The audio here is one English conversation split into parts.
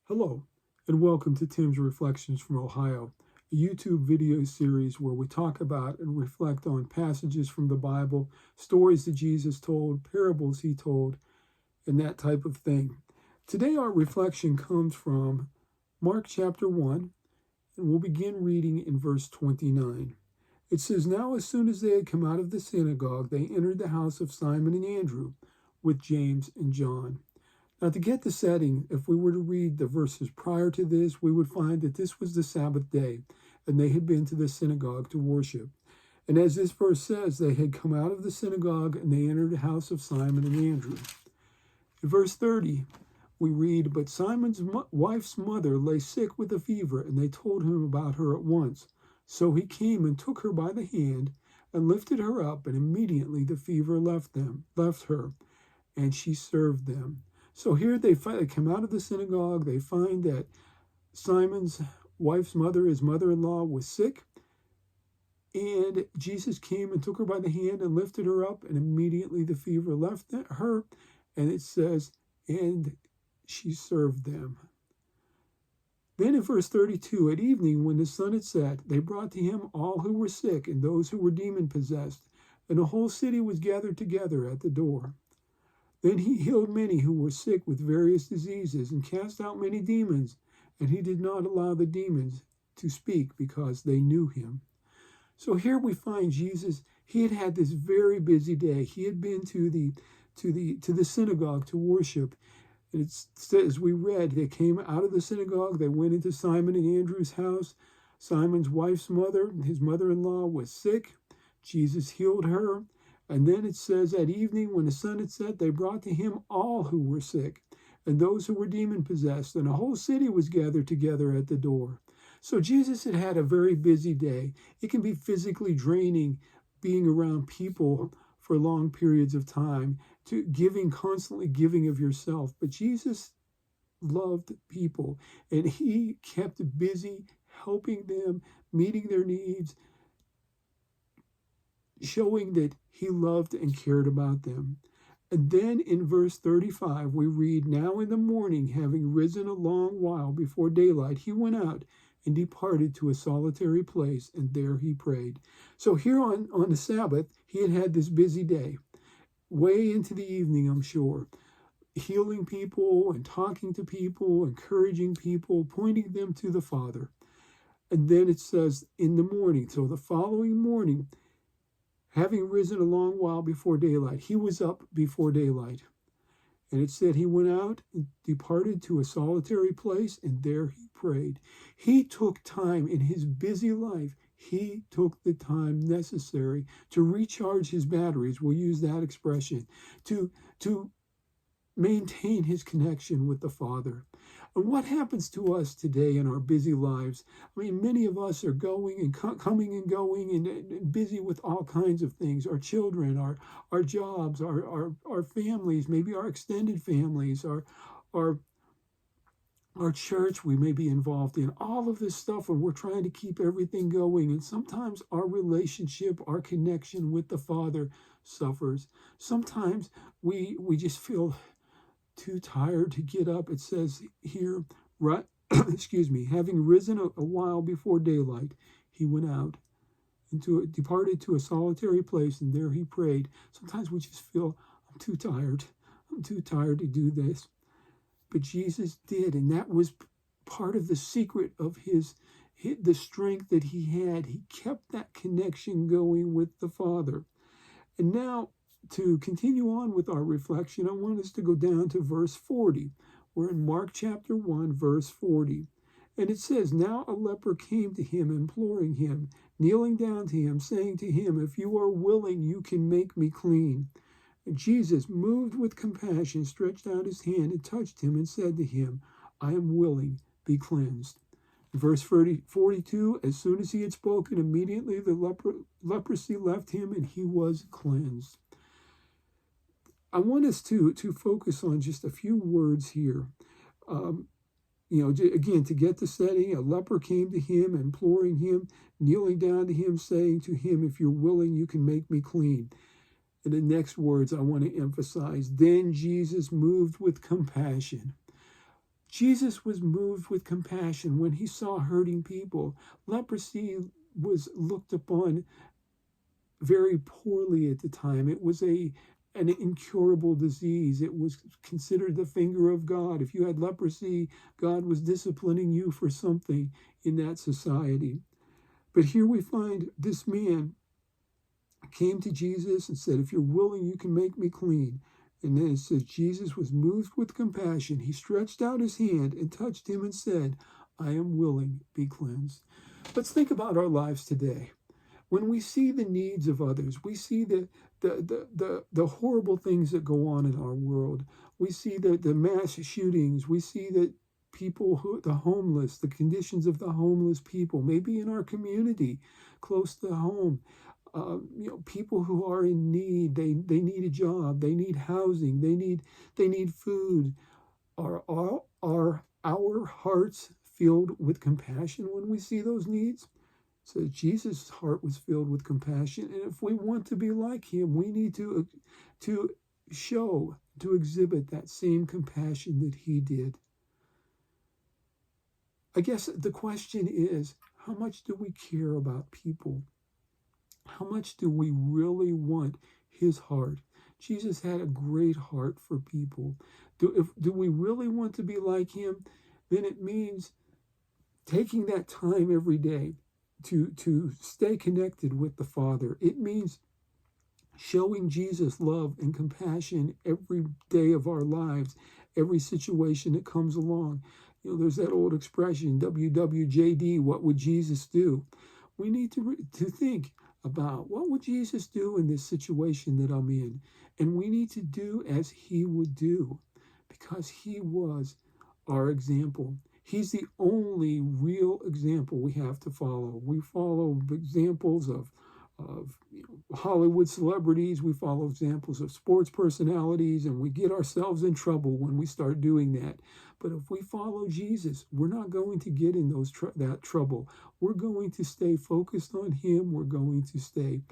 Hello, and welcome to Tim's Reflections from Ohio, a YouTube video series where we talk about and reflect on passages from the Bible, stories that Jesus told, parables he told, and that type of thing. Today, our reflection comes from Mark chapter 1, and we'll begin reading in verse 29. It says, "Now, as soon as they had come out of the synagogue, they entered the house of Simon and Andrew with James and John." Now, to get the setting, if we were to read the verses prior to this, we would find that this was the Sabbath day, and they had been to the synagogue to worship. And as this verse says, they had come out of the synagogue and they entered the house of Simon and Andrew. In verse 30, we read, "But Simon's wife's mother lay sick with a fever, and they told him about her at once. So he came and took her by the hand and lifted her up, and immediately the fever left her, and she served them." So here they come out of the synagogue. They find that Simon's wife's mother, his mother-in-law, was sick. And Jesus came and took her by the hand and lifted her up. And immediately the fever left her. And it says, and she served them. Then in verse 32, at evening when the sun had set, they brought to him all who were sick and those who were demon-possessed. And the whole city was gathered together at the door. Then he healed many who were sick with various diseases and cast out many demons, and he did not allow the demons to speak because they knew him. So here we find Jesus. He had had this very busy day. He had been to the synagogue to worship. And it says, we read, they came out of the synagogue. They went into Simon and Andrew's house. Simon's wife's mother, his mother-in-law, was sick. Jesus healed her. And then it says, at evening, when the sun had set, they brought to him all who were sick and those who were demon-possessed, and the whole city was gathered together at the door. So Jesus had had a very busy day. It can be physically draining being around people for long periods of time, constantly giving of yourself. But Jesus loved people, and he kept busy helping them, meeting their needs, showing that he loved and cared about them. And then in verse 35, we read, "Now in the morning, having risen a long while before daylight, he went out and departed to a solitary place, and there he prayed." So here on the Sabbath, he had had this busy day, way into the evening, I'm sure, healing people and talking to people, encouraging people, pointing them to the Father. And then it says, in the morning, so the following morning, having risen a long while before daylight, he was up before daylight. And it said he went out and departed to a solitary place, and there he prayed. He took time in his busy life. He took the time necessary to recharge his batteries. We'll use that expression, to maintain his connection with the Father. And what happens to us today in our busy lives? I mean, many of us are going and coming and going and busy with all kinds of things. Our children, our jobs, our families, maybe our extended families, our church we may be involved in, all of this stuff, and we're trying to keep everything going. And sometimes our relationship, our connection with the Father suffers. Sometimes we just feel too tired to get up. It says here, right, having risen a while before daylight, he went out and departed to a solitary place, and there he prayed. Sometimes we just feel, I'm too tired to do this. But Jesus did, and that was part of the secret of the strength that he had. He kept that connection going with the Father. And now, to continue on with our reflection, I want us to go down to verse 40. We're in Mark chapter 1, verse 40. And it says, "Now a leper came to him, imploring him, kneeling down to him, saying to him, 'If you are willing, you can make me clean.' And Jesus, moved with compassion, stretched out his hand and touched him and said to him, 'I am willing, be cleansed.'" Verse 42, as soon as he had spoken, immediately the leprosy left him and he was cleansed. I want us to focus on just a few words here. Again, to get the setting, a leper came to him, imploring him, kneeling down to him, saying to him, "If you're willing, you can make me clean." And the next words I want to emphasize, then Jesus moved with compassion. Jesus was moved with compassion when he saw hurting people. Leprosy was looked upon very poorly at the time. It was an incurable disease. It was considered the finger of God. If you had leprosy, God was disciplining you for something in that society. But here we find this man came to Jesus and said, if you're willing, you can make me clean. And then it says, Jesus was moved with compassion. He stretched out his hand and touched him and said, I am willing, be cleansed. Let's think about our lives today. When we see the needs of others, we see the horrible things that go on in our world. We see the mass shootings. We see that the homeless, the conditions of the homeless people, maybe in our community, close to home. People who are in need, they need a job, they need housing, they need food. Are our hearts filled with compassion when we see those needs? So Jesus' heart was filled with compassion, and if we want to be like him, we need to exhibit that same compassion that he did. I guess the question is, how much do we care about people? How much do we really want his heart? Jesus had a great heart for people. Do we really want to be like him? Then it means taking that time every day to stay connected with the Father. It means showing Jesus love and compassion every day of our lives, every situation that comes along. There's that old expression, WWJD, what would Jesus do? We need to think about what would Jesus do in this situation that I'm in? And we need to do as he would do, because he was our example. He's the only real example we have to follow. We follow examples of Hollywood celebrities. We follow examples of sports personalities, and we get ourselves in trouble when we start doing that. But if we follow Jesus, we're not going to get in that trouble. We're going to stay focused on him. We're going to stay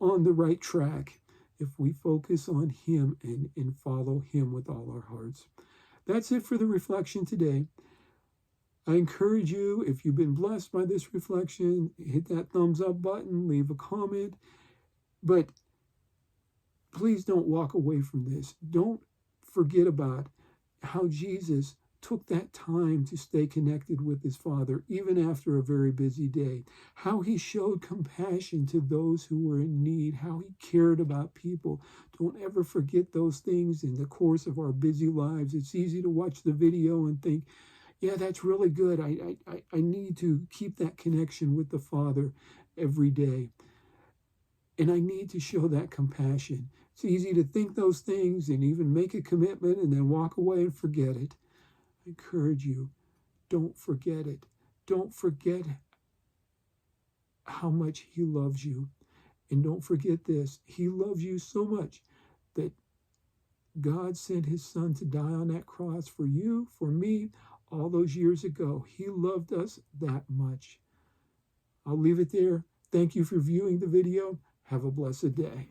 on the right track if we focus on him and follow him with all our hearts. That's it for the reflection today. I encourage you, if you've been blessed by this reflection, hit that thumbs up button, leave a comment. But please don't walk away from this. Don't forget about how Jesus took that time to stay connected with his Father, even after a very busy day. How he showed compassion to those who were in need, how he cared about people. Don't ever forget those things in the course of our busy lives. It's easy to watch the video and think, yeah, that's really good. I need to keep that connection with the Father every day. And I need to show that compassion. It's easy to think those things and even make a commitment and then walk away and forget it. I encourage you, don't forget it. Don't forget how much he loves you. And don't forget this, he loves you so much that God sent his son to die on that cross for you, for me, all those years ago. He loved us that much. I'll leave it there. Thank you for viewing the video. Have a blessed day.